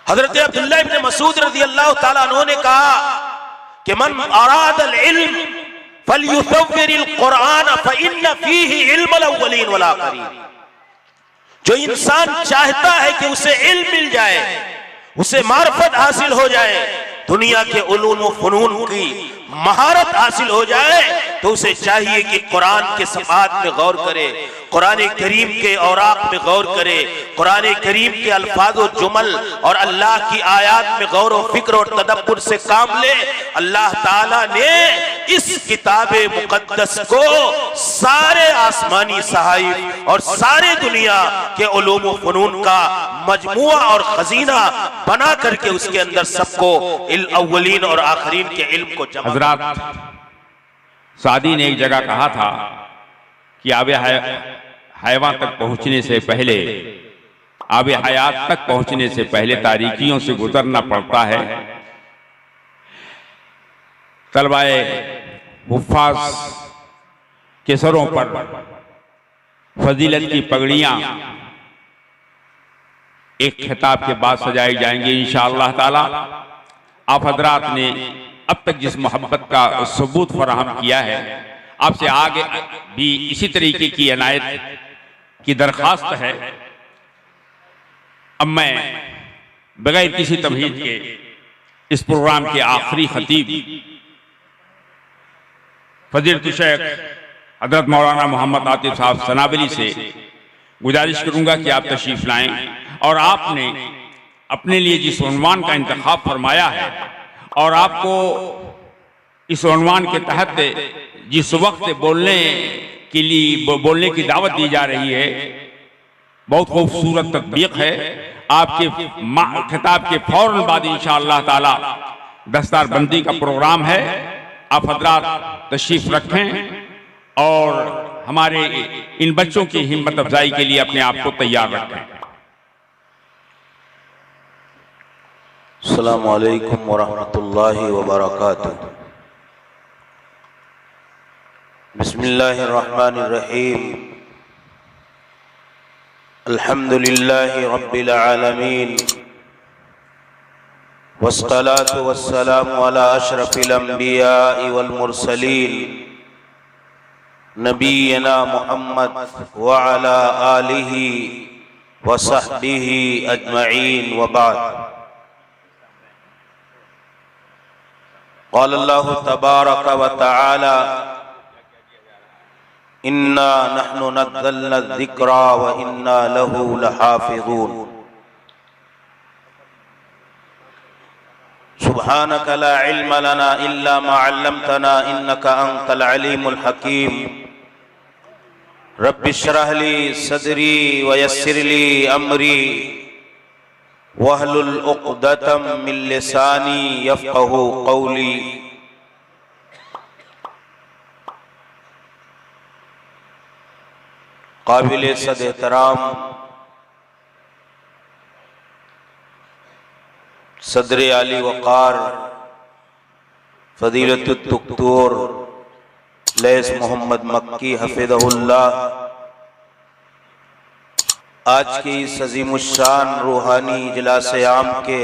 हजरत अब्दुल्लाह इब्न मसूद रज़ी अल्लाह ताला अन्हु ने कहा कि मन अरादल इल्म फलयुसव्विरिल कुरान फइन्न फीही इल्मुल अव्वलीन वल आखिरीन। जो इंसान चाहता है कि उसे इल्म मिल जाए, उसे मार्फत हासिल हो जाए, दुनिया के उलूम व फनून की महारत हासिल हो जाए, तो उसे चाहिए कि कुरान के सफ़ात में गौर करे, कुरान करीम के औराक में गौर करे, कुरान करीम के अल्फाज और जुमल और अल्लाह की आयात में गौर व फिक्र और तदब्बुर से काम ले। अल्लाह ताला ने इस किताबे मुकद्दस को सारे आसमानी सहाइफ और सारे दुनिया के उलूम व फनून का मजमुआ और खजीना बना करके उसके अंदर सबको अव्वलीन और आखिरीन के इल्म को जमा। हजरत सादी ने एक जगह कहा था कि आबे हैवान तक पहुंचने से पहले, आबे हयात तक पहुंचने से पहले तारीकियों से गुजरना पड़ता है। तलवाए हुफ्फाज के सरों पर फजीलत की पगड़ियां एक खिताब के बाद सजाई जाएंगी इंशाअल्लाह ताला। आप हजरात ने अब तक जिस मोहब्बत का सबूत फराहम किया है, आपसे आगे भी इसी तरीके की इनायत की दरख्वास्त है। अब मैं बगैर किसी तमहीद के इस प्रोग्राम के आखिरी खतीब फजीलत शेख हजरत मौलाना मोहम्मद आतिफ साहब सनाबली से गुजारिश करूंगा कि आप तशरीफ लाएं और आपने अपने लिए जिस उन्वान का इंतखाब फरमाया है और आपको इस उन्वान के तहत जिस वक्त बोलने के लिए बोलने की दावत दी जा रही है, बहुत खूबसूरत तत्बीक है। आपके खिताब के फौरन बाद इंशाअल्लाह ताला दस्तारबंदी का प्रोग्राम है। आप हजरात तशरीफ रखें और हमारे इन बच्चों की हिम्मत अफजाई के लिए अपने आप को तैयार रखें। अस्सलामु अलैकुम वरहमतुल्लाहि वबरकातुहू। बिस्मिल्लाहिर रहमानिर रहीम। अल्हम्दुलिल्लाहि रब्बिल आलमीन वस्सलातु वस्सलामु अला अशरफिल अंबियाइ वल मुरसलीन नबीना मुहम्मद व अला आलिहि व सहबिहि अजमईन व बाद। क़ाल अल्लाहु तबारक व तआला इन्ना नहनु नज़्ज़लना ज़िक्रा व इन्ना लहू लहाफ़िज़ून। सुब्हानक ला इल्म लना इल्ला मा अल्लमतना इन्नका अंतल अलीमुल हकीम। रब्बि इश्रह ली सदरी व यस्सिर ली अमरी वहलुल उक़दतम मिन लिसानी यफ़क़हू क़ौली। काबिल सद एहतराम सदर आली वक़ार फ़दीलतुद दुक्तोर लैस मोहम्मद मक्की हफ़िज़हुल्लाह, आज की इस अज़ीमुश्शान रूहानी इजलास आम के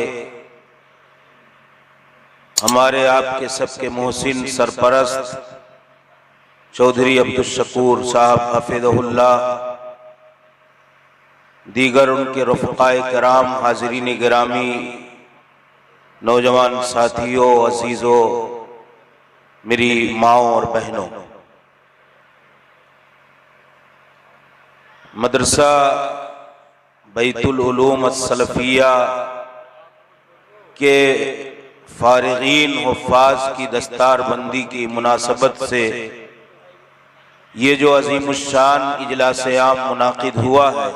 हमारे आपके सबके मोहसिन सरपरस्त चौधरी अब्दुल शकूर साहब हफ़िज़हुल्लाह, दीगर उनके रफ़क़ाए किराम, हाज़रीन गिरामी, नौजवान साथियों, अज़ीज़ों, मेरी माओं और बहनों, मदरसा बैतुल उलूम अस्सलफ़िया के फ़ारिग़ीन हुफ़्फ़ाज़ की दस्तारबंदी की मुनासबत से ये जो अज़ीमुश्शान इजलास आम मुनाक़िद हुआ है,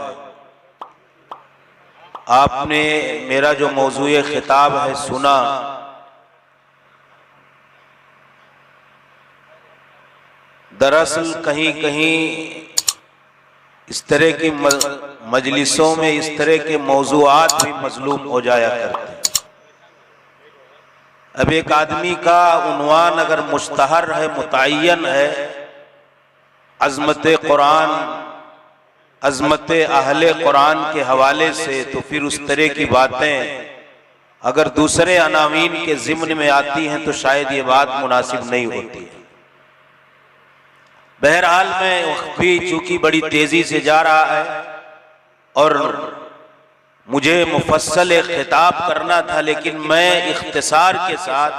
आपने मेरा जो मौज़ूए ख़िताब है सुना, दरअसल कहीं कहीं इस तरह की मजलिसों में इस तरह के मौज़ूआत भी मज़लूम हो जाया करते हैं। अब एक आदमी का उन्वान अगर मुश्तहर है, मुतअय्यन है, अज़मत कुरान, अज़मत अहले कुरान के हवाले से, तो फिर उस तरह की बातें अगर दूसरे अनावीन के ज़िम्न में आती हैं तो शायद ये बात मुनासिब नहीं होती है। बहरहाल मैं वक्त भी चूंकि बड़ी तेजी से जा रहा है और मुझे मुफस्सल खिताब करना था, लेकिन मैं इख्तिसार के साथ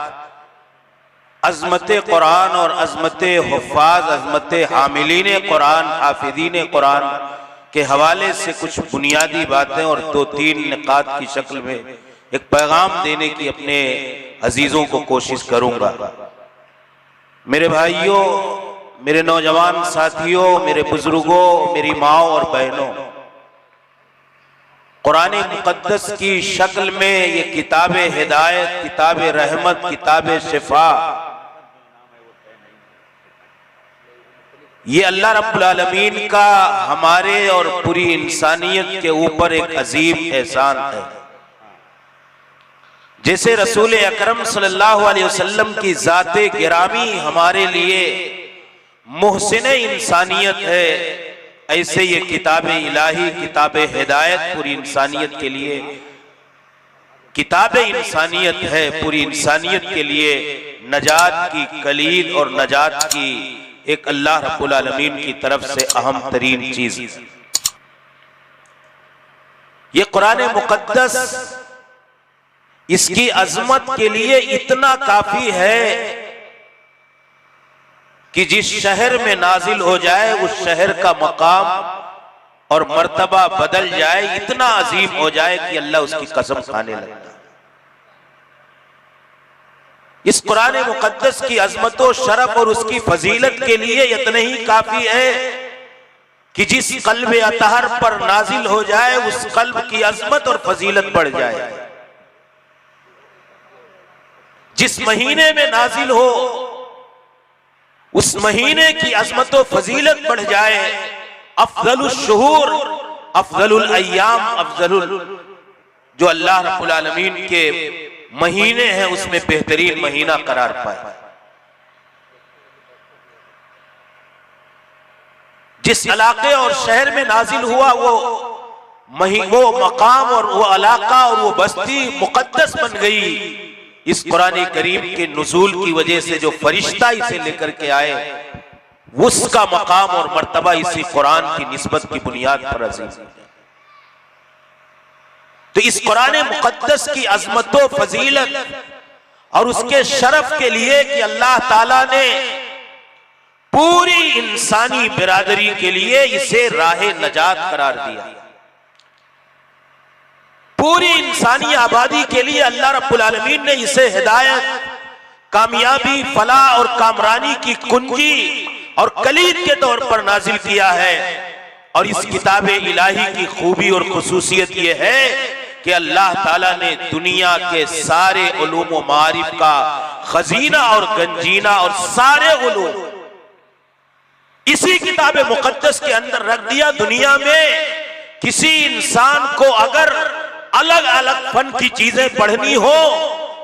अज़मत कुरान और अज़मत हुफ़ाज़, अज़मत हामिलीन कुरान, हाफिदीन कुरान के हवाले से कुछ बुनियादी बातें और 2-3 निकात की शक्ल में एक पैगाम देने की अपने अजीजों को कोशिश करूंगा। मेरे भाइयों, मेरे नौजवान साथियों, मेरे बुजुर्गों, मेरी माओ और बहनों, कुरान मुक़द्दस की शक्ल में ये किताब हिदायत, किताब रहमत, किताब शिफा, ये अल्लाह रब्बुल आलमीन का हमारे और पूरी इंसानियत के ऊपर एक अजीम एहसान है। जैसे रसूल अकरम सल्लल्लाहु अलैहि वसल्लम की ज़ाते गिरामी हमारे लिए मुहसिन इंसानियत है, ऐसे ये किताब इलाही, किताब हिदायत पूरी इंसानियत के लिए किताब इंसानियत है, पूरी इंसानियत के लिए नजात की कलीद और नजात की एक अल्लाह रब्बुल आलमीन की तरफ से अहम तरीन चीज। ये कुरान मुक़द्दस इसकी अजमत के लिए इतना काफी है कि जिस शहर में नाजिल हो जाए उस शहर का मकाम और मर्तबा बदल जाए, इतना अजीम हो जाए कि अल्लाह उसकी कसम खाने लगता है। इस कुरान मुक़द्दस की अज़मत और शरफ और उसकी फजीलत के लिए इतना ही काफी है कि जिस क़ल्ब अतहर पर नाजिल हो जाए उस क़ल्ब की अज़मत और फजीलत बढ़ जाए। जिस महीने में नाजिल हो उस महीने की अज़मत और फजीलत बढ़ जाए। अफ़ज़लुल शुहूर, अफ़ज़लुल अय्याम, अफ़ज़लुल जो अल्लाह रब्बुल आलमीन के महीने हैं उसमें बेहतरीन महीना करार पाए। जिस इलाके और शहर में नाजिल हुआ वो मकाम और वो इलाका और वो बस्ती मुक़द्दस बन गई। इस कुरान करीम के नुज़ूल की वजह से जो फरिश्ता इसे लेकर के आए उसका मकाम और मर्तबा इसी कुरान की निस्बत की बुनियाद पर अजीम है। तो इस कुरान मुक़द्दस की अज़मत व फजीलत और उसके शरफ के लिए कि अल्लाह ताला ने पूरी इंसानी बिरादरी के लिए इसे राहे नजात करार दिया। पूरी इंसानी आबादी के लिए अल्लाह रब्बुल आलमीन ने इसे हिदायत, कामयाबी, फलाह और कामरानी की कुंजी और कलीद के तौर पर नाजिल किया है। और इस किताब इलाही की खूबी और खुसूसियत यह है कि अल्लाह ताला ने दुनिया के सारे उलूम व मारिफ का खजीना और गंजीना और सारे उलूम इसी किताब मुक़द्दस के अंदर रख दिया। दुनिया में किसी इंसान को अगर अलग अलग फन की चीजें पढ़नी हो,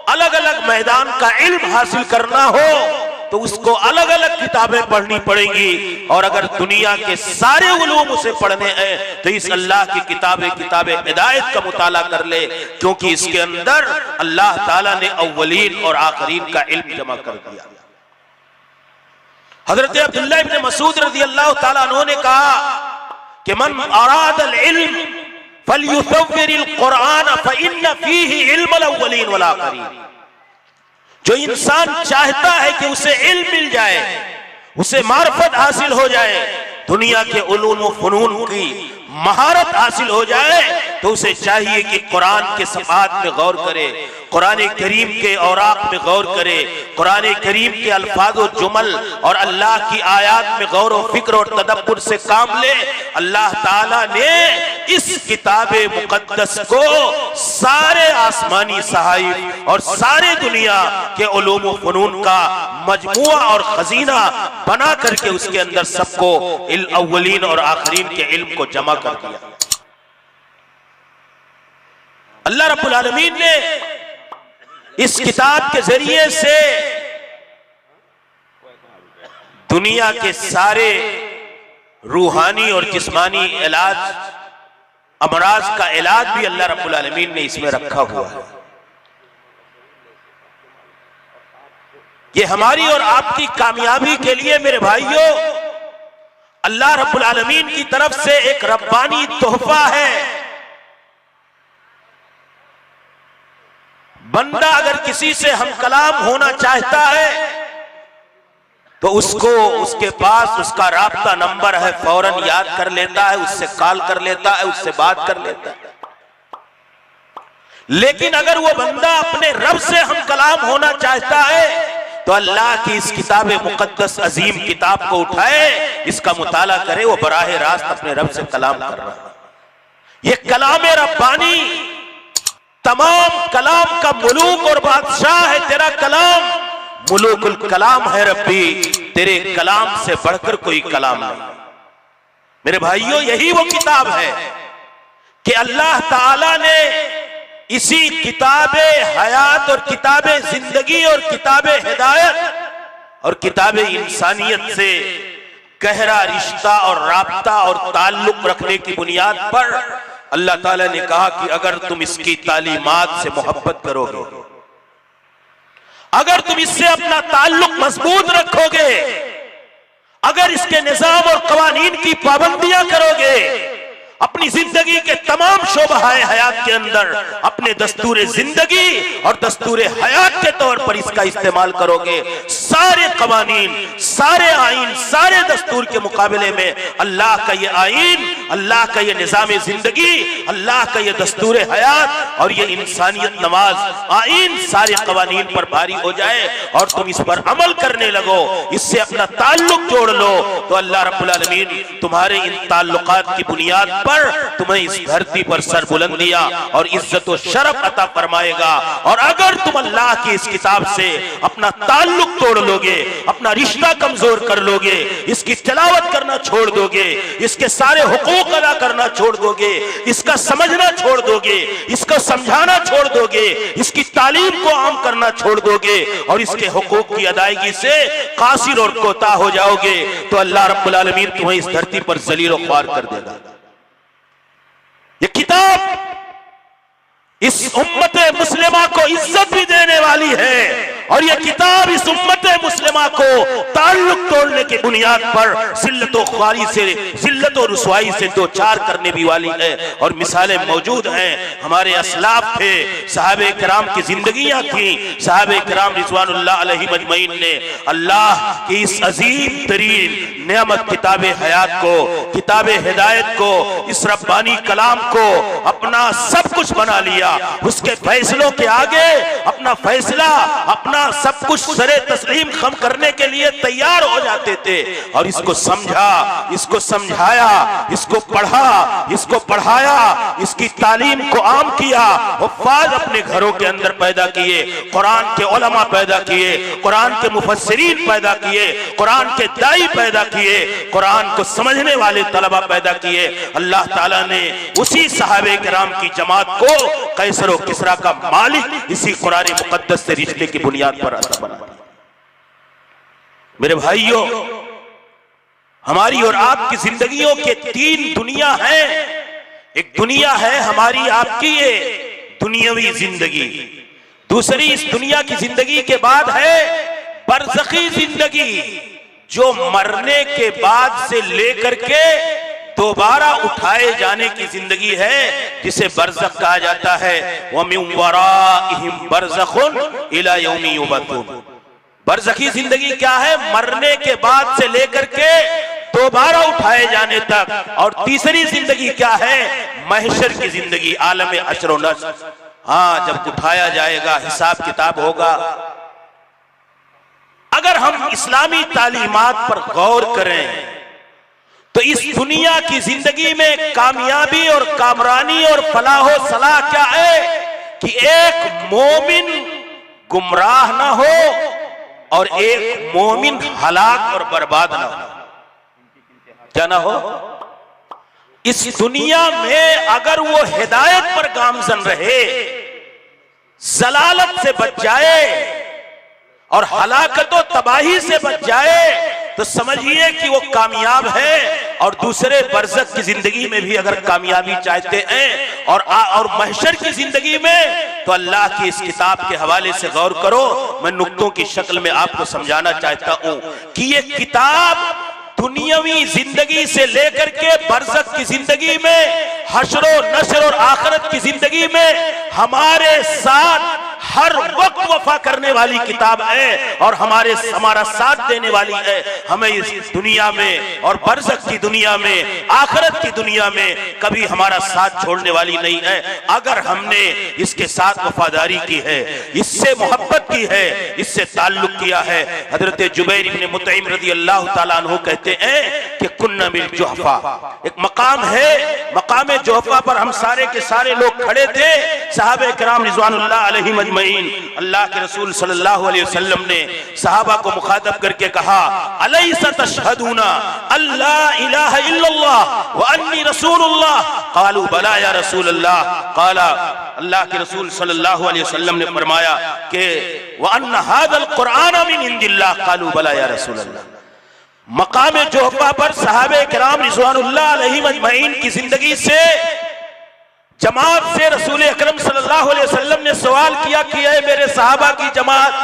अलग अलग मैदान का इल्म हासिल करना हो तो उसको अलग अलग किताबें पढ़नी पड़ेंगी। और अगर दुनिया के सारे उलूम उसे पढ़ने हैं तो इस अल्लाह की किताब हिदायत का मुताला कर ले, क्योंकि इसके अंदर अल्लाह ताला ने अव्वलीन और आखिरीन का इल्म जमा कर दिया। हजरत अब्दुल्लाह इब्न मसूद रज़ियल्लाहु ताला अन्हु ने कहा कि मन अरादल इल्म फलयुसव्विरिल कुरान फइन्न फीही इल्मुल अव्वलीन वल आखिरीन। जो इंसान चाहता है कि उसे इल्म मिल जाए, उसे मार्फत हासिल हो जाए, दुनिया के उलूम व फनून की महारत हासिल हो जाए, तो उसे चाहिए कि कुरान के सफ़ात में गौर करे, कुरान करीम के औराक में गौर करे, कुरान करीम के अल्फाज और जुमल और अल्लाह की आयात में गौर व फिक्र और तदब्बुर से काम ले। अल्लाह ताला ने इस किताब मुक़द्दस को सारे आसमानी सहाइफ और सारे दुनिया के उलूम व फनून का मजमुआ और खजीना बना करके उसके अंदर सबको अव्वलीन और आखिरीन के इल्म को जमा कर दिया। अल्लाह रब्बुल आलमीन ने इस किताब के जरिए से दुनिया के सारे रूहानी और जिस्मानी इलाज, अमराज का इलाज भी अल्लाह रब्बुल आलमीन ने इसमें रखा हुआ है। ये हमारी और आपकी कामयाबी के लिए मेरे भाइयों अल्लाह रब्बुल आलमीन की तरफ से एक रब्बानी तोहफा है। बंदा अगर किसी से हम कलाम होना चाहता है तो उसको उसके पास उसका राब्ता नंबर है, फौरन याद कर लेता है, उससे कॉल कर लेता है, उससे बात कर लेता है। लेकिन अगर वो बंदा अपने रब से हम कलाम होना चाहता है तो अल्लाह की इस किताब मुकद्दस अजीम किताब को उठाए, इसका मुताला करे, वो बराह रास्त अपने रब से कलाम कर रहा है। ये कलाम रब्बानी तमाम कलाम का मुलूक और बादशाह है। तेरा कलाम मुलूकुल कलाम है रब्बी, तेरे कलाम से बढ़कर कोई कलाम नहीं। मेरे भाइयों यही वो किताब है कि अल्लाह ताला ने इसी किताबे हयात और किताबे जिंदगी और किताबे हिदायत और किताबे इंसानियत से गहरा रिश्ता और राब्ता और ताल्लुक रखने की बुनियाद पर अल्लाह ताला ने कहा कि अगर तुम इसकी तालीमात से मोहब्बत करोगे, अगर तुम इससे अपना ताल्लुक मजबूत रखोगे, अगर इसके निजाम और कवानीन की पाबंदियां करोगे, अपनी जिंदगी के तमाम शोबाए हयात के अंदर अपने दस्तूरे जिंदगी और दस्तूरे हयात के तौर पर इसका इस्तेमाल करोगे, सारे कवानीन, सारे आइन, सारे दस्तूर के मुकाबले में अल्लाह का ये आइन, अल्लाह का ये निजाम जिंदगी, अल्लाह का ये दस्तूरे हयात और ये इंसानियत नवाज आइन सारे कवानीन पर भारी हो जाए और तुम इस पर अमल करने लगो, इससे अपना ताल्लुक जोड़ लो, तो अल्लाह रब्बुल आलमीन तुम्हारे इन ताल्लुकात की बुनियाद पर तुम्हें इस धरती पर सरबुलंदियां और इज्जत और शरफ अता फरमाएगा। और अगर तुम अल्लाह की इस किताब से अपना ताल्लुक तोड़ लोगे, अपना रिश्ता कमजोर कर लोगे, इसकी तिलावत करना छोड़ दोगे, इसके सारे हुकूक अदा करना छोड़ दोगे, इसका समझना छोड़ दोगे, इसको समझाना छोड़ दोगे, इसकी तालीम को आम करना छोड़ दोगे और इसके हुकूक की अदायगी से कासिर और कोताह हो जाओगे, तो अल्लाह रब्बुल आलमीन तुम्हें इस धरती पर जलील और ख्वार कर देगा। ये किताब इस उम्मत मुस्लिमा को इज्जत भी देने वाली है और ये किताब इस उम्मत मुस्लिमा को ताल्लुक तोड़ने की बुनियाद पर जिल्लत और ख्वारी से, जिल्लत और रुसवाई से दो चार करने भी वाली है। और मिसालें मौजूद हैं, हमारे असलाफ थे, सहाबे किराम की जिंदगियां थी, सहाबे किराम रिज़वानुल्लाह अलैहिम अजमईन ने अल्लाह की इस अजीम तरीन नेमत किताबे हयात को, किताबे हिदायत को, इस रब्बानी कलाम को अपना सब कुछ बना लिया। उसके फैसलों के आगे अपना फैसला, अपना सब कुछ सरे तस्लीम खम करने के लिए तैयार हो जाते थे और इसको समझा, इसको समझाया, इसको पढ़ा, इसको पढ़ाया, इसकी तालीम को आम किया, हुफ्फाज अपने घरों के अंदर पैदा किए, कुरान के उलमा पैदा किए, कुरान के मुफस्सिरीन पैदा किए, कुरान के दाई पैदा किए, कुरान को समझने वाले तलबा पैदा किए। अल्लाह ताला ने उसी सहाबे किराम की जमात को कैसर और किसरा का मालिक इसी कुरान मुकद्दस से रिश्ते की बुनियाद पर अता बना। मेरे भाइयों, हमारी और आपकी जिंदगियों के तीन दुनिया हैं। एक दुनिया है हमारी आपकी ये दुनियावी जिंदगी, दूसरी इस दुनिया की जिंदगी के बाद है बरज़खी जिंदगी, जो मरने के बाद से लेकर के दोबारा उठाए जाने की जिंदगी है, जिसे बरज़ख कहा जाता है। व मिन वराइहिम बरज़खुन इला यौमि युबअसून। बरज़खी जिंदगी क्या है? मरने के बाद से लेकर के दोबारा उठाए जाने तक। और तीसरी जिंदगी क्या है? महशर की जिंदगी, आलम हश्र व नश्र। हाँ, जब उठाया जाएगा, हिसाब किताब होगा। अगर हम इस्लामी तालीमात पर गौर करें तो इस दुनिया की जिंदगी में कामयाबी और कामरानी और फलाहो सलाह क्या है कि एक मोमिन गुमराह ना हो और एक मोमिन हलाक और बर्बाद ना हो। क्या ना हो? इस दुनिया में अगर वो हिदायत पर गामजन रहे, जलालत से बच जाए और हलाकत और तबाही से बच जाए, तो समझिए कि वो कामयाब है। और दूसरे बरज़ख की जिंदगी में भी अगर कामयाबी चाहते हैं और महशर की जिंदगी में, तो अल्लाह की इस किताब के हवाले से गौर करो। मैं नुक्तों की शक्ल में आपको समझाना चाहता हूं कि ये किताब दुनियावी जिंदगी से लेकर के बरज़ख की जिंदगी में, हश्र नशर और आखिरत की जिंदगी में हमारे साथ हर वक्त वफा करने वाली किताब है और हमारा साथ देने वाली है। हमें इस दुनिया में और बरज़ख की दुनिया में, आखिरत की दुनिया में कभी हमारा साथ छोड़ने वाली नहीं है। अगर हमने इसके साथ वफादारी की है, इससे मोहब्बत की है, इससे ताल्लुक किया है। हजरत जुबैर इब्न मुतइम रज़ी अल्लाह ताला अन्हु कहते हैं कि कुन्ना बिल जुहफा, एक मकाम है, मकाम जुहफा पर हम सारे के सारे लोग खड़े थे। सहाबे किराम रिज़वानुल्लाह अलैहिम अजमईन। अल्लाह के रसूल सल्लल्लाहु अलैहि वसल्लम ने सहाबा को मुखातब करके कहा, अलैसा तशहदूना अल्ला इलाहा इल्लल्लाह व अन्नी रसूलुल्लाह? क़ालू बला या रसूलल्लाह। क़ाला, अल्लाह के रसूल सल्लल्लाहु अलैहि वसल्लम ने फरमाया कि व अन्ना हाज़ल क़ुरआन मिन इंदिल्लाह। क़ालू बला या रसूलल्लाह। मकाम जुहफा पर सहाबे किराम रिज़वानुल्लाह अलैहिम अजमईन की जिंदगी से, जमात से रसूल अकरम सल्लल्लाहु अलैहि वसल्लम ने सवाल किया कि ऐ मेरे सहाबा की जमात,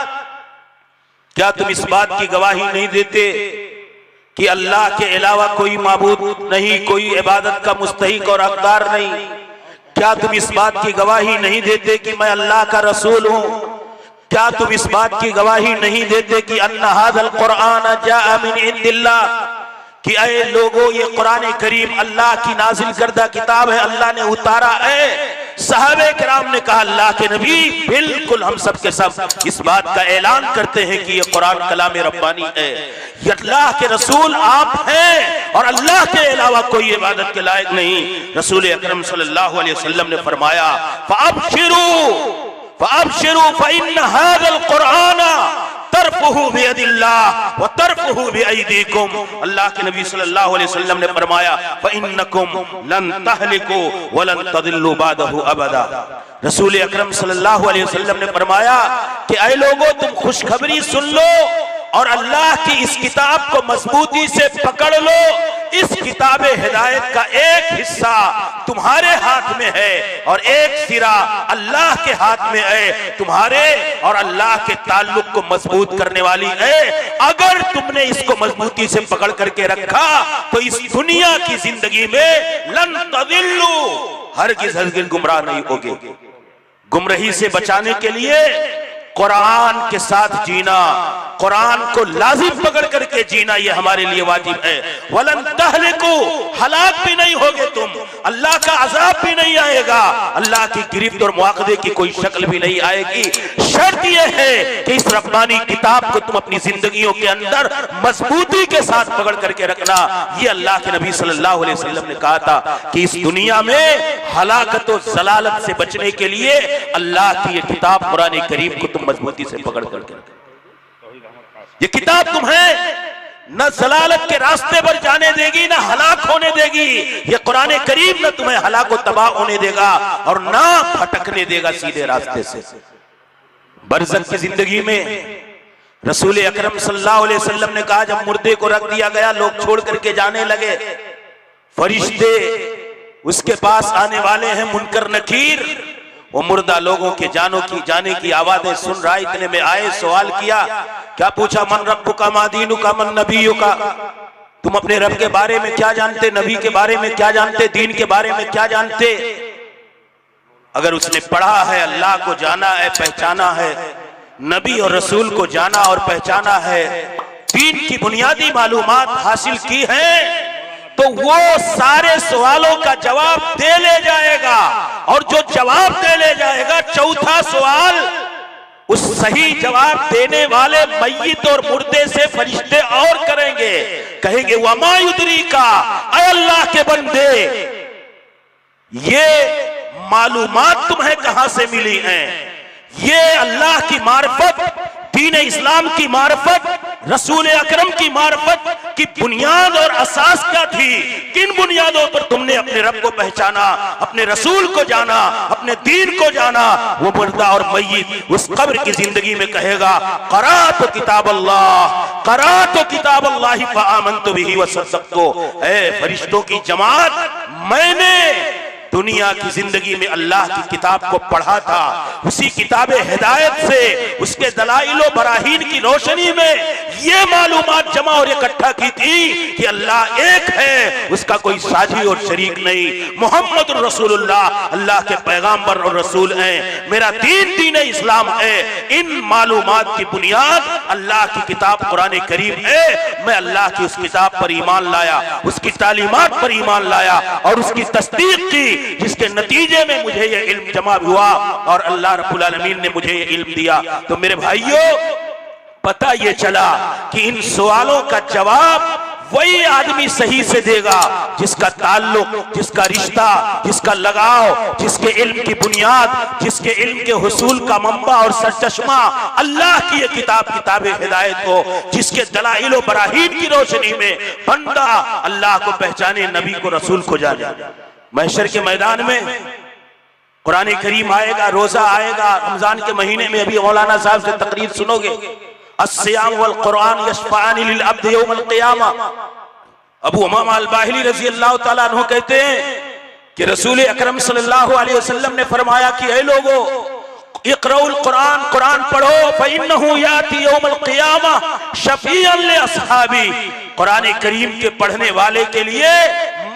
क्या तुम इस बात की गवाही नहीं देते कि अल्लाह के अलावा कोई माबूद नहीं, कोई इबादत का मुस्तहिक और हकदार नहीं? क्या तुम इस बात की गवाही नहीं देते कि मैं अल्लाह का रसूल हूं? क्या तुम इस बात की गवाही नहीं देते कि अन्ना हाज़ल क़ुरआन जाअ मिन इंदिल्लाह, कि ऐ लोगों ये कुरान करीम अल्लाह की नाजिल करदा किताब है, अल्लाह ने उतारा है? सहाबे किराम ने कहा, अल्लाह के नबी बिल्कुल हम सब के सब इस बात का ऐलान करते हैं कि ये कुरान कलाम रब्बानी है, ये अल्लाह के रसूल आप हैं और अल्लाह के अलावा कोई इबादत के लायक नहीं। रसूल अकरम सल्लल्लाहु अलैहि वसल्लम ने फरमाया, फ़अब्शिरू फ़इन्न हाज़ल क़ुरआन तरफ़ुहु बियदिल्लाह व तरफ़ुहु बिअयदीकुम। अल्लाह के नबी सल्लल्लाहु अलैहि वसल्लम ने फरमाया, फ़इन्नकुम लन तहलिकू व लन तदिल्लू बादहु अबदा। रसूल अकरम सल्लल्लाहु अलैहि वसल्लम ने फरमाया कि ऐ लोगों, तुम खुशखबरी सुन लो और अल्लाह की इस किताब को मजबूती से पकड़ लो। इस किताब हिदायत का एक हिस्सा तुम्हारे हाथ में है और एक सिरा अल्लाह के हाथ में है। तुम्हारे और अल्लाह के ताल्लुक को मजबूत करने वाली है। अगर तुमने इसको मजबूती से पकड़ करके रखा तो इस दुनिया की जिंदगी में लन तदिल्लू, हरगिज़ गुमराह नहीं होगे। गुमराही से बचाने के लिए कुरान के साथ जीना, कुरान को लाजिम पकड़ करके जीना, ये हमारे लिए वाजिब है। वलन तहलिकू, हलाक भी नहीं होगे तुम, अल्लाह का अजाब भी नहीं आएगा, अल्लाह की गिरफ्त और मुआखदे की कोई शक्ल भी नहीं आएगी। शर्त यह है कि इस रब्बानी किताब को तुम अपनी जिंदगियों के अंदर मजबूती के साथ पकड़ करके रखना। ये अल्लाह के नबी सल्लल्लाहु अलैहि वसल्लम ने कहा था कि इस दुनिया में हलाकत और जलालत से बचने के लिए अल्लाह की ये किताब कुरान करीम को तुम मजबूती से पकड़ करके रखना। ये किताब तुम्हें न जलालत के रास्ते पर जाने देगी, न हलाक होने देगी। ये कुरान करीम न तुम्हें हलाक और तबाह होने देगा और ना भटकने देगा सीधे रास्ते से। बरज़ख की जिंदगी में रसूल अकरम सल्लल्लाहु अलैहि वसल्लम ने कहा, जब मुर्दे को रख दिया गया, लोग छोड़ करके जाने लगे, फरिश्ते उसके पास आने वाले हैं, मुनकर नकीर। वो मुर्दा लोगों के जाने की आवाजें सुन रहा, इतने में आए, सवाल किया, क्या पूछा? मन रब्बुका मा दीनुका मन नबियुका, तुम अपने रब के बारे में क्या जानते, नबी के बारे में क्या जानते, दीन के बारे में क्या जानते? अगर उसने पढ़ा है, अल्लाह को जाना है, पहचाना है, नबी और रसूल को जाना और पहचाना है, दीन की बुनियादी मालूमात हासिल की है, तो वो सारे सवालों का जवाब दे ले जाएगा। और जो जवाब दे ले जाएगा, चौथा सवाल उस सही जवाब देने वाले मय्यत और मुर्दे से फरिश्ते और करेंगे, कहेंगे वमा युद्रीका, ऐ अल्लाह के बंदे, ये मालूमात तुम्हें कहां से मिली हैं? ये अल्लाह की मार्फत, दीन इस्लाम की मार्फत, रसूल अकरम की मार्फत की बुनियाद और असास क्या थी, किन बुनियादों पर तुमने अपने रब को पहचाना, अपने रसूल को जाना, अपने दीन को जाना, वो मुर्दा और मय्यत उस कब्र की जिंदगी में कहेगा क़राअतु किताब अल्लाह, क़राअतु किताब अल्लाह फ़आमनतु बिही वसद्दक़तु। ऐ फरिश्तों की जमात, मैंने दुनिया की जिंदगी में अल्लाह की किताब को पढ़ा था, उसी किताब हिदायत से, उसके दलाइलो बराहीन की रोशनी में ये मालूमात जमा और इकट्ठा की थी कि अल्लाह एक है, उसका कोई साझी और शरीक नहीं, मोहम्मद रसूलुल्लाह अल्लाह के पैगाम्बर और रसूल हैं, मेरा दीन दीन इस्लाम है। इन मालूमात की बुनियाद अल्लाह की किताब कुरान करीम है। मैं अल्लाह की उस किताब पर ईमान लाया, उसकी तालीमात पर ईमान लाया और उसकी तस्दीक की, जिसके नतीजे में मुझे ये इल्म जमा हुआ और अल्लाह रब्बुल आलमीन ने मुझे ये इल्म दिया। तो मेरे भाइयों, पता ये चला कि इन सवालों का जवाब वही आदमी सही से देगा जिसका ताल्लुक, जिसका रिश्ता, जिसका लगाव, जिसके इल्म की बुनियाद, जिसके इल्म के हुसूल का मंबा और सरचश्मा अल्लाह की ये किताब हिदायत हो, जिसके दलाइल व बराहीन की रोशनी में बंदा अल्लाह को पहचाने, नबी को, रसूल को जाने। महशर के मैदान में कुरान करीम आएगा, रोजा आएगा, रमजान के महीने में अभी मौलाना साहब से तकरीर सुनोगे, अस्सियाम वल कुरान यशफ़ाअनी लिल अब्द यौमल क़ियामा। अबू उमामा अल बाहिली रज़ी अल्लाह तआला अन्हु कहते हैं कि रसूल अकरम सल्लल्लाहु अलैहि वसल्लम ने फरमाया कि ऐ लोगों, इक़राउल कुरान, कुरान पढ़ो, फ़इन्नहु याती यौमल क़ियामा शफ़ीअन लि अस्हाबी। कुरान करीम के पढ़ने वाले के लिए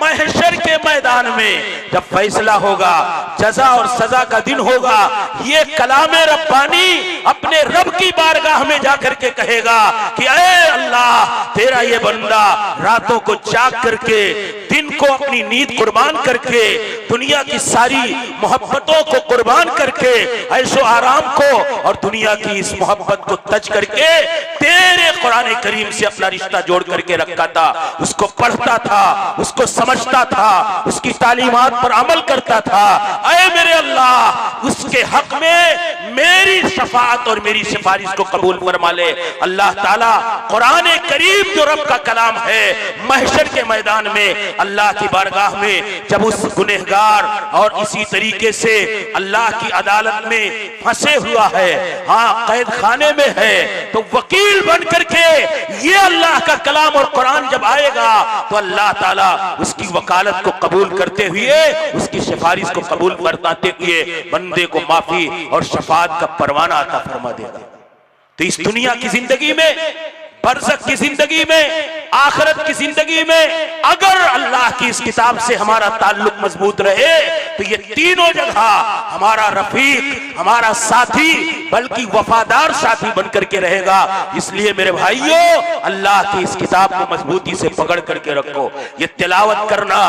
महशर के मैदान में जब फैसला होगा, जजा और सजा का दिन होगा, ये कलामे रब्बानी अपने रब की बारगाह में जाकर के कहेगा कि ऐ अल्लाह, तेरा ये बंदा रातों को जाग करके, दिन को अपनी नींद कुर्बान करके, दुनिया की सारी मोहब्बतों को कुर्बान करके, ऐशो आराम को और दुनिया की इस मोहब्बत को तज करके तेरे कुरान करीम से अपना रिश्ता जोड़ करके रखा था, उसको पढ़ता था, उसको समझता था, उसकी तालीमात पर अमल करता था। ऐ मेरे अल्लाह, उसके हक में मेरी शफाअत और मेरी सिफारिश को कबूल फरमा ले। अल्लाह ताला कुरान करीम जो रब का कलाम है, महशर के मैदान में अल्लाह की बारगाह में जब उस गुनहगार और इसी तरीके से अल्लाह की अदालत में फंसे हुआ है, हाँ कैद खाने में है, तो वकील बन करके ये अल्लाह का कलाम और कुरान जब आएगा तो अल्लाह ताला उसकी वकालत को कबूल करते हुए, उसकी सिफारिश को कबूल करते हुए बंदे को माफी और शफाअत का परवाना अता फरमा देगा। तो इस दुनिया की जिंदगी में, बरज़ख की जिंदगी में, आखिरत की जिंदगी में अगर अल्लाह की इस किताब से हमारा ताल्लुक मजबूत रहे तो ये तीनों जगह हमारा रफीक, हमारा साथी, बल्कि वफादार साथी बन करके रहेगा। इसलिए मेरे भाइयों, अल्लाह की इस किताब को मजबूती से पकड़ करके रखो। ये तिलावत करना,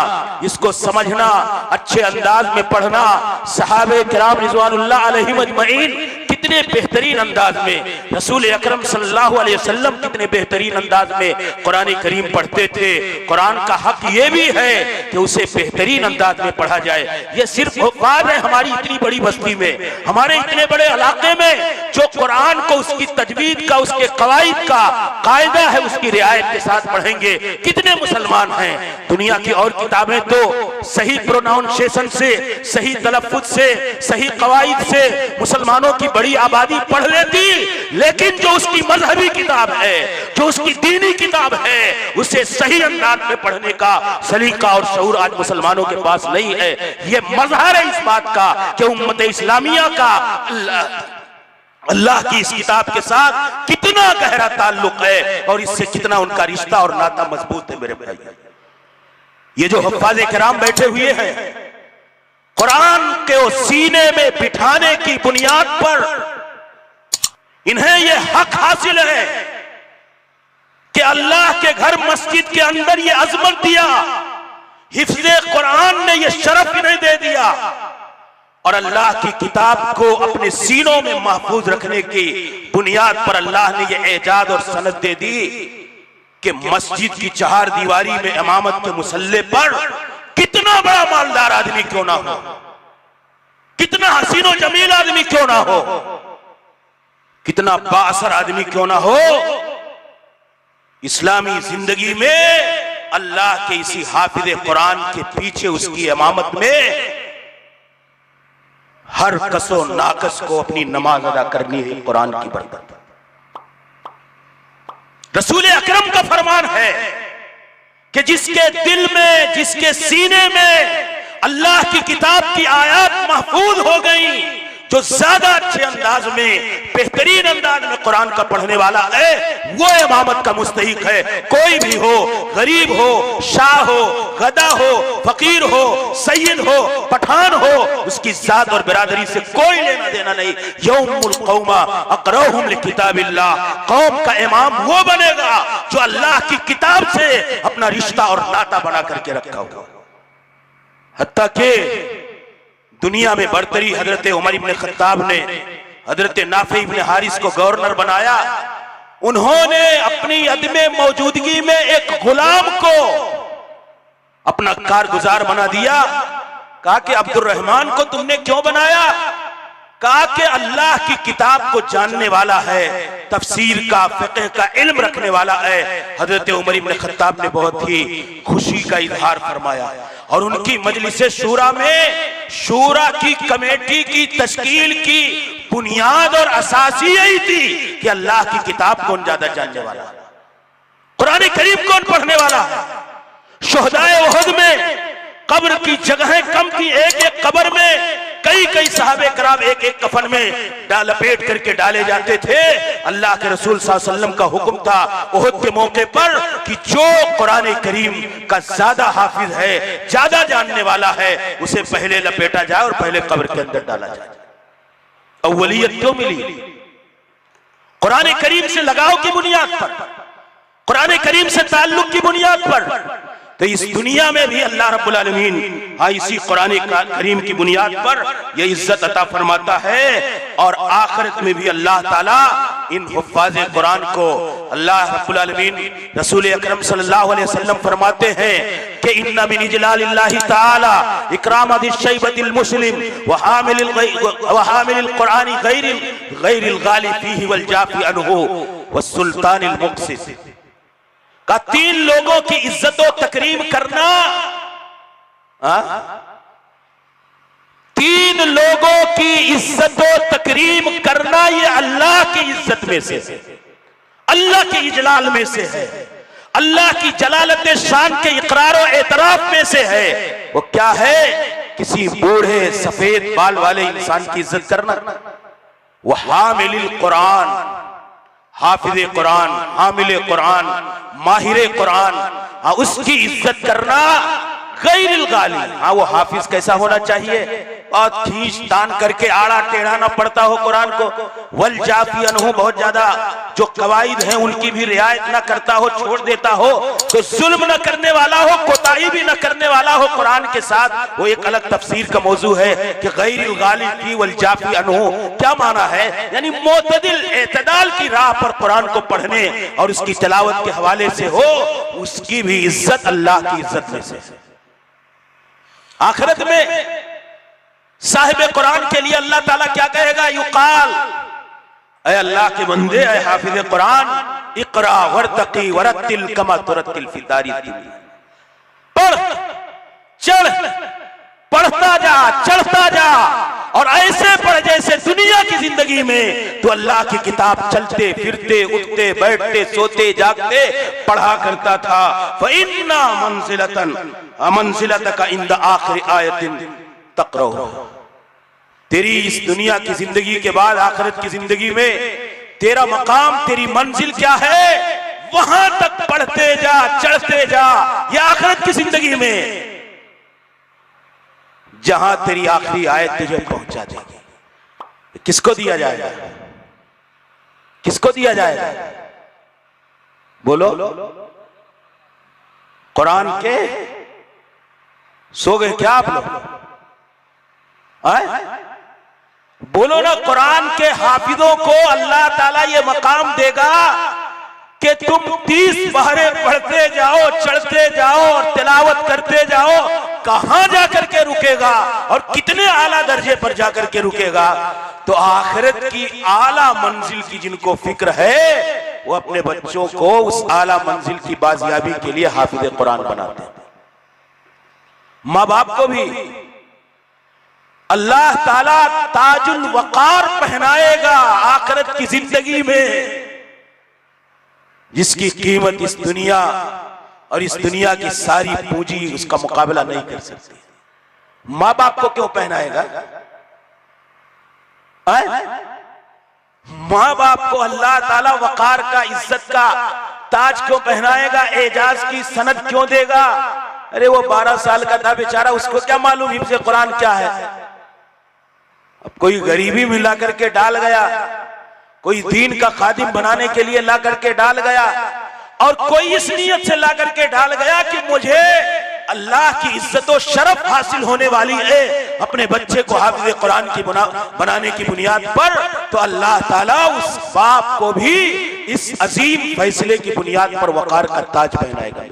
इसको समझना, अच्छे अंदाज में पढ़ना, सहाबे किराम रिज़वानुल्लाह अलैहिम अजमईन कितने बेहतरीन अंदाज में, रसूल अकरम सल्लल्लाहु अलैहि वसल्लम कितने बेहतरीन अंदाज में कुरान करीम पढ़ते थे। कुरान का हक ये भी है कि उसे बेहतरीन अंदाज में पढ़ा जाए। ये सिर्फ बात है हमारी इतनी बड़ी बस्ती में, हमारे इतने बड़े इलाके में जो कुरान को उसकी तजवीद का, उसके कवाइद का कायदा है, उसकी रियायत के साथ पढ़ेंगे, कितने मुसलमान हैं। दुनिया की और किताबें तो सही प्रोनाउंसिएशन से, सही तलफ्फुज से, सही कवाइद से मुसलमानों की बड़ी आबादी पढ़ लेती, लेकिन जो उसकी मजहबी किताब है, जो उसकी दीनी किताब है, उसे सही अंदाज में पढ़ने का सलीका और शऊर आज मुसलमानों के पास नहीं है। यह मजहर है इस बात का कि उम्मत इस्लामिया का अल्लाह की इस किताब के साथ कितना गहरा ताल्लुक है और इससे कितना उनका रिश्ता और नाता मजबूत है। मेरे भाई, ये जो हफ्फाज़े किराम बैठे हुए हैं, कुरान के सीने में बिठाने की बुनियाद पर इन्हें यह हक हासिल है कि अल्लाह के घर मस्जिद के अंदर ये अजमत दिया, हिफ्ज़े कुरान ने ये शरफ इन्हें दे दिया और अल्लाह की किताब को अपने सीनों में महफूज रखने की बुनियाद पर अल्लाह ने ये एजाद और सनद दे दी कि मस्जिद की चार दीवारी में इमामत के मुसल्ले पर कितना बड़ा मालदार आदमी क्यों ना हो, कितना हसीनो जमील आदमी क्यों ना हो, कितना बाअसर आदमी क्यों ना हो, इस्लामी जिंदगी में अल्लाह के इसी हाफिज कुरान के पीछे उसकी इमामत में हर कसो नाकस को अपनी नमाज अदा करनी है कुरान की बरकत। रसूल अकरम का फरमान है कि जिसके दिल में, जिसके सीने में अल्लाह की किताब की आयत महफूज हो गई, जो ज्यादा अच्छे अंदाज में, बेहतरीन अंदाज में कुरान का पढ़ने वाला है, वो इमामत का मुस्तहिक है। कोई भी हो, गरीब हो, शाह हो, गदा हो, फकीर हो, सैयद हो, पठान हो, उसकी जात और बिरादरी से कोई लेना देना नहीं। यौमुल कौमा अक़रहुम लिकिताबिल्लाह, कौम का इमाम वो बनेगा जो अल्लाह की किताब से अपना रिश्ता और नाता बना करके रखा होगा। हत्ता के दुनिया में बरतरी हजरत उमर इब्न खत्ताब ने हजरत नाफे इब्न हारिस को गवर्नर बनाया। उन्होंने अपनी अदमे मौजूदगी में एक गुलाम को अपना कारगुजार बना दिया। कहा कि अब्दुर्रहमान को तुमने क्यों बनाया? कहा कि अल्लाह की किताब को जानने वाला है, तफसीर का, फिक़ह का इल्म रखने वाला है। हजरत उमर इब्न खत्ताब ने बहुत ही खुशी का इजहार फरमाया और उनकी मजलिस शूरा में शूरा की कमेटी की तश्कील की बुनियाद और असासी यही थी कि अल्लाह की किताब कौन ज्यादा जानने वाला, कुरान करीम कौन पढ़ने वाला है। शुहदाए उहद में कब्र की जगहें कम थी, एक एक कब्र में कई कई सहाबे कराम एक एक कफन में लपेट करके डाले जाते थे। अल्लाह के रसूल सल्लल्लाहु अलैहि वसल्लम का हुक्म था उहद के मौके पर कि जो कुरान करीम का ज्यादा हाफिज है, ज्यादा जानने वाला है, उसे पहले लपेटा जाए और पहले कब्र के अंदर डाला जाए। अव्वलियत क्यों मिली? कुरान करीम से लगाव की बुनियाद पर, कुरान करीम से ताल्लुक की बुनियाद पर। तो इस दुनिया में भी अल्लाह रब्बुल आलमीन इसी कुरान करीम की बुनियाद पर ये इज्जत अता फरमाता है और आखिरत में भी अल्लाह ताला इन हुफ्फाज़ कुरान को अल्लाह रब्बुल आलमीन रसूल अकरम सल्लल्लाहु अलैहि वसल्लम फरमाते हैं कि इन्ना मिन इजलालिल्लाहि ताला इकराम शैबतिल मुस्लिम व हामिलिल कुरानी गैरिल गालिब फीही वल जाफी अन्हु व सुल्तानिल मुक़सित। का 3 लोगों की इज्जत व तकरीम करना, 3 लोगों की इज्जत व तकरीम करना ये अल्लाह की इज्जत में से, अल्लाह के इजलाल में से है, अल्लाह की जलालत शान के इकरार और एतराफ में से है। वो क्या है? किसी बूढ़े सफेद बाल वाले इंसान की इज्जत करना। वो हामिल कुरान, हाफिज कुरान, हामिल कुरान, माहिर कुरान, उसकी इज्जत करना। गैरिल गाली, वो हाफिज कैसा होना चाहिए? और खींच तान करके आड़ा टेढ़ा ना पड़ता हो कुरान को। वल जाफी अन्हु, बहुत ज्यादा जो कवायद हैं उनकी भी रियायत ना करता हो, छोड़ देता हो। तो जुल्म न करने वाला हो, कोताही भी न करने वाला हो कुरान के साथ। वो एक अलग तफसीर का मौजू है कि गैरिल गाली की वल जाफी अन्हु क्या माना है? यानी मोतदिल एतदाल की राह पर कुरान को पढ़ने और उसकी तिलावत के हवाले से हो, उसकी भी इज्जत अल्लाह की इज्जत में से। आखिरत में साहिब कुरान के लिए अल्लाह ताला क्या कहेगा? युकाल, ऐ अल्लाह के बंदे, ऐ हाफिज कुरान, इकरा वरतकी वरतिल कमा तुरतिल फी दारी दुनिया। पढ़, चढ़, पढ़ता जा, चढ़ता जा और ऐसे पढ़ जैसे दुनिया की जिंदगी में तो अल्लाह की किताब चलते फिरते, उठते बैठते, सोते जागते पढ़ा करता था। फइन्ना मंजिलतका इंद आखिर आयतिन तक़रअ। तेरी इस दुनिया की जिंदगी के बाद आखिरत की जिंदगी में तेरा मकाम, तेरी मंजिल क्या है? वहां तक पढ़ते जा, चढ़ते जा। ये आखिरत की जिंदगी में जहां तेरी आखिरी आयत तुझे पहुंचा देगी। किसको दिया जाएगा? किसको दिया जाएगा? बोलो। कुरान के सो गए क्या आप लोग? बोलो ना। कुरान के हाफिजों को अल्लाह ताला ये मकाम देगा कि तुम 30 पहरे पढ़ते जाओ, चढ़ते जाओ और तिलावत करते जाओ। कहां जाकर के रुकेगा और कितने आला दर्जे पर जाकर के रुकेगा? तो आखिरत की आला मंजिल की जिनको फिक्र है वो अपने बच्चों को उस आला मंजिल की बाजियाबी के लिए हाफिज कुरान बनाते हैं। माँ बाप को भी अल्लाह ताला ताजुल वकार पहनाएगा आखिरत की जिंदगी में, जिसकी कीमत इस दुनिया और इस दुनिया की सारी पूंजी उसका मुकाबला नहीं कर सकती। माँ बाप को क्यों पहनाएगा? माँ बाप को अल्लाह ताला वकार का, इज्जत का ताज क्यों पहनाएगा? एजाज की सनद क्यों देगा? अरे वो 12 साल का था बेचारा, उसको क्या मालूम हिफ्ज़ कुरान क्या है। अब कोई गरीबी में ला करके डाल गया, कोई दीन का खादिम बनाने के लिए ला करके डाल गया, और कोई इस नियत से ला करके डाल गया कि मुझे अल्लाह की इज्जत और शरफ हासिल होने वाली है अपने बच्चे को हाफिज़ कुरान की बनाने की बुनियाद पर, तो अल्लाह ताला उस बाप को भी इस अजीम फैसले की बुनियाद पर वकार का ताज पहनाएगा।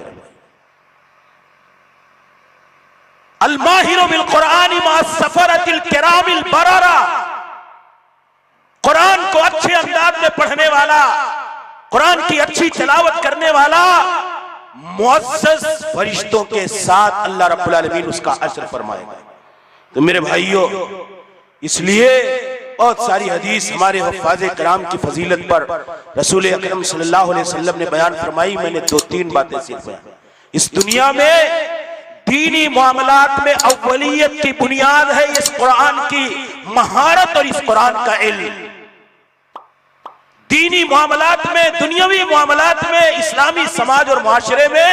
अल-माहिरु बिल कुरान मा सफरतिल किरामिल बरारा, कुरान को अच्छे अंदाज में पढ़ने वाला, कुरान की अच्छी तिलावत करने वाला मुअज़्ज़ज़ फरिश्तों के साथ अल्लाह रब्बुल आलमीन उसका अजर फरमाएगा। तो मेरे भाइयों, इसलिए बहुत सारी हदीस हमारे हुफ़्फ़ाज़े किराम की फजीलत पर रसूल अकरम सल्लल्लाहु अलैहि वसल्लम ने बयान फरमाई। मैंने 2-3 बातें सिर्फ बयान। इस दुनिया में दीनी मामलात में अव्वलियत की बुनियाद है इस कुरान की महारत और इस कुरान का इल्म। दीनी मामलात में, दुनियावी मामलात में, इस्लामी समाज और माशरे में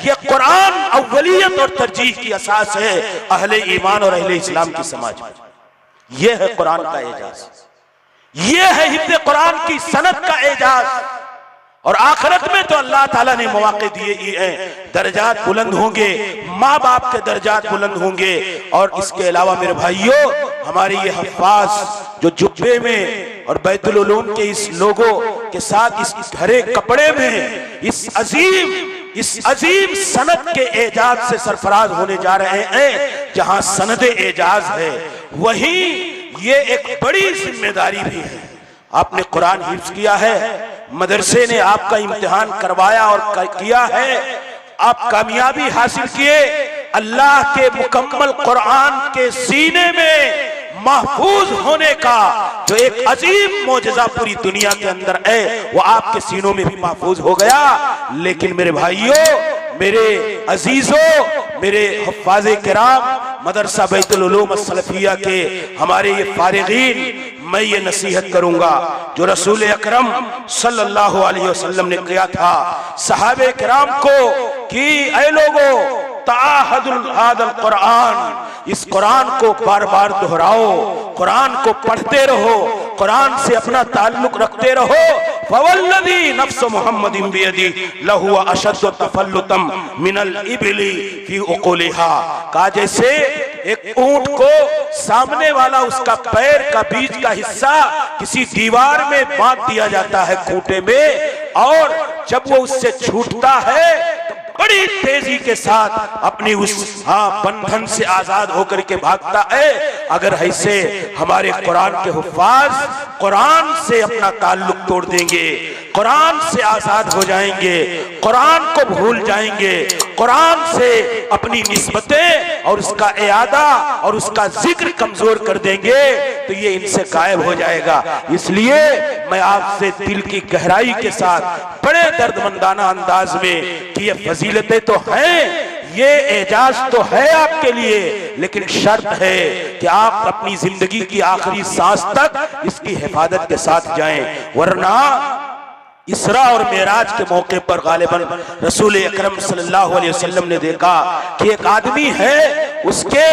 यह कुरान अव्वलियत और तरजीह की असास है अहले ईमान और अहले इस्लाम की समाज में। यह है कुरान का एजाज, यह है हिफ्ज़ कुरान की सनद का एजाज। और आखिरत में तो अल्लाह ताला ने मौके दिए ही हैं, दर्जात बुलंद होंगे, माँ बाप के दर्जात बुलंद होंगे। और इसके अलावा मेरे भाइयों, हमारे ये हफ्फाज जो जुब्बे में और बैतुल उलूम के इस लोगों के साथ इस हरे कपड़े में इस अजीम सनद के एजाज से सरफराज होने जा रहे हैं, जहां सनद एजाज है वहीं ये एक बड़ी जिम्मेदारी भी है। आपने कुरान हिफ्ज़ किया है, मदरसे ने आपका इम्तिहान करवाया और किया है, आप कामयाबी हासिल किए, अल्लाह के मुकम्मल कुरान के सीने में महफूज होने का जो एक अजीम मौजज़ा पूरी दुनिया के अंदर है वो आपके सीनों में भी महफूज हो गया। लेकिन मेरे भाइयों, मेरे अजीजों, मेरे हुफ़्फ़ाज़े किराम, मदरसा बैतुल उलूम अस्सलफ़िया के हमारे ये फारिगीन, मैं ये नसीहत करूंगा जो रसूल अकरम सल्लल्लाहु अलैहि वसल्लम ने किया था सहाबे किराम को कि ऐ लोगों, ताहदुल हादल कुरान, इस कुरान को बार बार दोहराओ, कुरान को पढ़ते रहो, कुरान से अपना ताल्लुक रखते रहो। फवल्लज़ी नफ्स मुहम्मदिन बियदी लहु अशद्दु तफल्लुतम मिनल इबली फी उक़ूलिहा, कहा जैसे एक ऊंट को सामने वाला उसका पैर का बीच का हिस्सा किसी दीवार में बांध दिया जाता है खूंटे में, और जब वो उससे छूटता है बड़ी तेजी के साथ अपनी उस बंधन से आजाद होकर के भागता है। अगर ऐसे हमारे कुरान के हुफ़्फ़ाज़ कुरान से अपना ताल्लुक तोड़ देंगे, कुरान से आजाद हो जाएंगे, कुरान को भूल जाएंगे, कुरान से अपनी निस्बतें और उसका इयादा और उसका जिक्र कमजोर कर देंगे, तो ये इनसे गायब हो जाएगा। इसलिए मैं आपसे दिल की गहराई के साथ बड़े दर्दमंदाना अंदाज में कि ये फजीलतें तो हैं, ये एजाज तो है आपके लिए, लेकिन शर्त है कि आप अपनी जिंदगी की आखिरी सांस तक इसकी हिफाजत के साथ जाएं, वरना इसरा और मेराज के मौके पर गालिबन रसूल अकरम सल्लल्लाहु अलैहि वसल्लम ने देखा कि एक आदमी है, उसके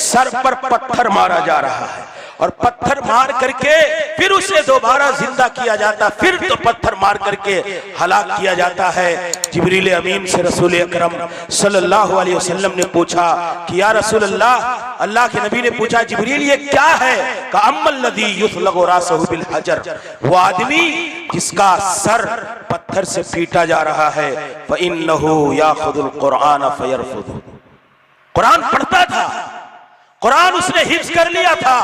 सर पर पत्थर मारा जा रहा है, और पत्थर मार करके फिर उसे दोबारा जिंदा किया जाता, फिर तो पत्थर मार करके हलाक किया जाता है। जिब्रील अमीन से रसूल अकरम सल्लल्लाहु अलैहि वसल्लम ने पूछा कि या रसूल अल्लाह, अल्लाह के नबी ने पूछा जिब्रील ये क्या है? का अम्मल लज़ी युस्लगु रासहु बिल हजर, वो आदमी जिसका सर पत्थर से पीटा जा रहा है, फ़इन्नहु याख़ुज़ुल कुरान फ़यरफ़ुज़ु, कुरान पढ़ता था, कुरान उसने हिफ्ज़ कर लिया था,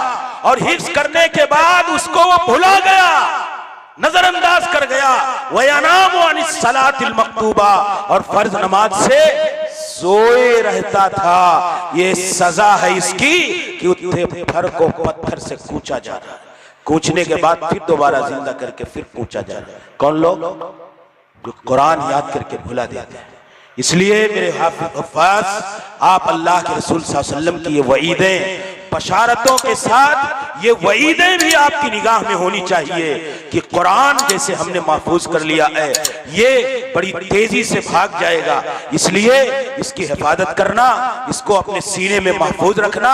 और हिफ्ज़ करने के बाद उसको वो भुला गया, नजरअंदाज कर गया, वयनामु अनिस सलातिल मक्तूबा, और फर्ज नमाज से सोए रहता था। ये सजा है इसकी कि उसके फर को पत्थर से कूचा जा रहा है, कूचने के बाद फिर दोबारा जिंदा करके फिर कूचा जा रहा है। कौन लोग? जो कुरान याद करके भुला देते हैं। इसलिए मेरे हफ़ाज़, आप अल्लाह के रसूल सल्लल्लाहु अलैहि वसल्लम की ये वईदें बशारतों के साथ ये वईदें भी आपकी निगाह में होनी चाहिए कि कुरान जैसे हमने महफूज कर लिया है, ये बड़ी तेजी से भाग जाएगा। इसलिए इसकी हिफाजत करना, इसको अपने सीने में महफूज रखना,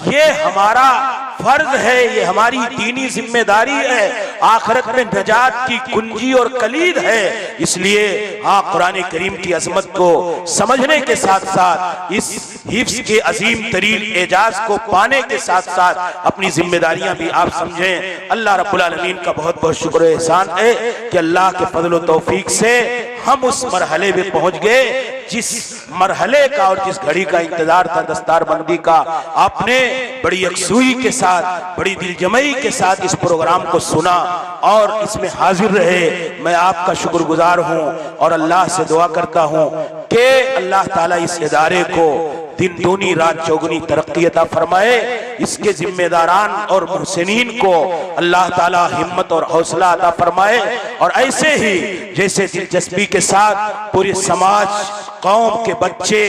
ये हमारा फर्ज है, ये हमारी दीनी जिम्मेदारी है, आखिरत में नजात की कुंजी और कलीद है। इसलिए हाँ, कुरान करीम की अजमत को समझने के साथ साथ इस हिफ्ज के अजीम तरीन एजाज को पाने के साथ साथ अपनी जिम्मेदारियां भी आप समझें। अल्लाह रब्बुल आलमीन का बहुत बहुत शुक्र एहसान है कि अल्लाह के फजल व तौफीक से हम उस मरहले में पहुंच गए जिस मरहले का और जिस घड़ी का इंतजार था दस्तारबंदी का। आपने बड़ी यकसुई के साथ, बड़ी दिलजमई के साथ इस प्रोग्राम को सुना और इसमें हाजिर रहे। मैं आपका शुक्रगुजार हूं और अल्लाह से दुआ करता हूं कि अल्लाह ताला इस इदारे को दिन दूनी रात चौगुनी तरक्की अता फरमाए। इसके जिम्मेदारान और मुहसिनीन को अल्लाह ताला हिम्मत और हौसला अता फरमाए, और ऐसे ही जैसे दिलचस्पी के साथ पूरे समाज, कौम के बच्चे,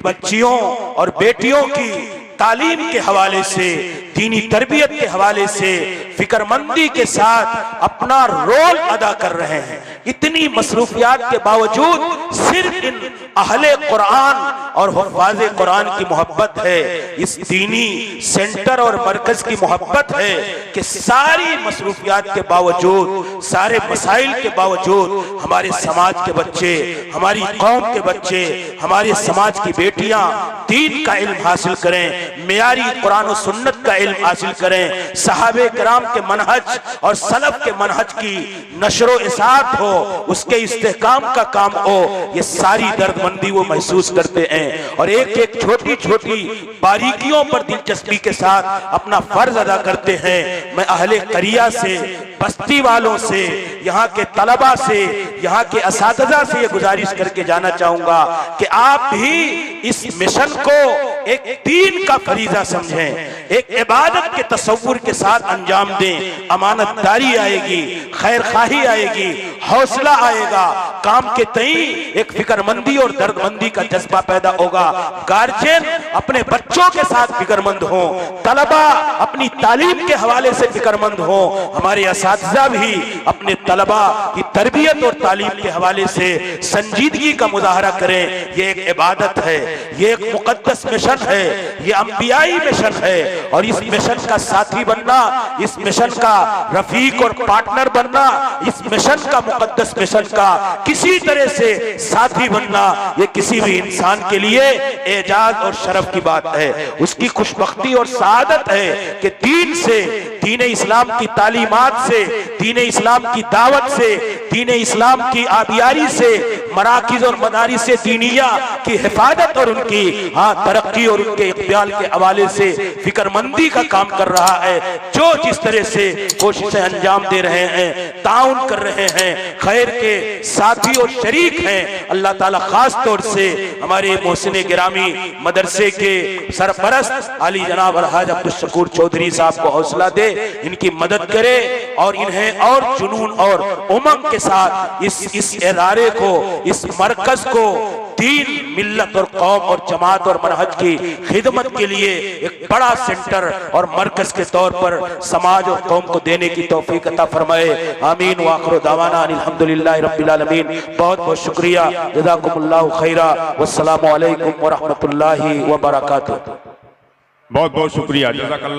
बच्चियों और बेटियों की तालीम के हवाले से, दीनी तरबियत के हवाले से फिक्रमंदी के साथ अपना रोल अदा कर रहे हैं। इतनी मसरूफियात के बावजूद सिर्फ इन अहले कुरान और हुफ़ाज़े कुरान की मोहब्बत है, इस दीनी सेंटर और मरकज की मोहब्बत है कि सारी मसरूफियात के बावजूद, सारे मसाइल के बावजूद हमारे समाज के बच्चे, हमारी कौम के बच्चे, हमारे समाज की बेटियां दीन का इल्म हासिल करें, मेयारी कुरान और सुन्नत का इल्म हासिल करें, सहाबे किराम के मनहज और सलफ के मनहज की नशरो इसात हो, उसके इस्तेहकाम का काम हो। ये सारी दर्दमंदी वो महसूस करते हैं और एक एक छोटी छोटी बारीकियों पर दिलचस्पी के साथ अपना फर्ज अदा करते हैं। मैं अहले करिया से, बस्ती वालों से, यहाँ के तलबा से, यहाँ के असातिज़ा से ये गुजारिश करके जाना चाहूंगा कि आप भी इस मिशन को एक दीन का फरीजा समझें, एक इबादत के तसव्वुर के साथ अंजाम दें। अमानतदारी आएगी, खैर खाही आएगी, हौसला आएगा, काम के तई एक फिक्रमंदी और दर्दमंदी का जज्बा पैदा होगा। गार्जियन अपने बच्चों के साथ फिक्रमंद हो, तलबा अपनी तालीम के हवाले से फिक्रमंद हो, हमारे असातिज़ा भी अपने तलबा की तरबियत और तालीम के हवाले से संजीदगी का मुजाहरा करें। ये एक इबादत है, ये एक मुकद्दस मिशन है, ये अंबियाई मिशन है, और इस मिशन का साथी बनना, इस मिशन का रफीक और पार्टनर बनना, इस मिशन का मुकद्दस मिशन का किसी तरह से साथी बनना, ये किसी भी इंसान के लिए एजाज और शरफ की बात है। उसकी खुशबख्ती और सआदत है कि दीन से, दीन इस्लाम की तालीमात से, दीन इस्लाम की दावत से, दीन इस्लाम की आबियारी से, मराकिज और मदारिस दीनिया की हिफाजत और उनकी तरक्की और उनके इक़बाल के हवाले से फिक्रमंदी का काम कर रहा है। जो जिस तरह से कोशिशें अंजाम दे रहे हैं, ताउन कर रहे हैं, खैर के साथी और शरीक हैं, अल्लाह ताला खास तौर से हमारे मोहसिन गिरामी मदरसे के सरपरस्त अली जनाब अलहाज अब्दुल शकूर चौधरी साहब को हौसला दे, इनकी मदद करे और इन्हें और जुनून और उमंग के साथ इस इदारे को, इस मरकज को दीन, मिल्लत और कौम और जमात और मनहज की खिदमत के लिए एक बड़ा सेंटर और मरकज के तौर पर समाज और कौम को देने की तौफीक अता फरमाए। आमीन व आखिर दावाना अल्हम्दुलिल्लाहि रब्बिल आलमीन। बहुत बहुत शुक्रिया, जज़ाकुमुल्लाहु खैरा, वस्सलामु अलैकुम व रहमतुल्लाहि व बरकातुहू। बहुत बहुत शुक्रिया, जज़ाकल्लाह।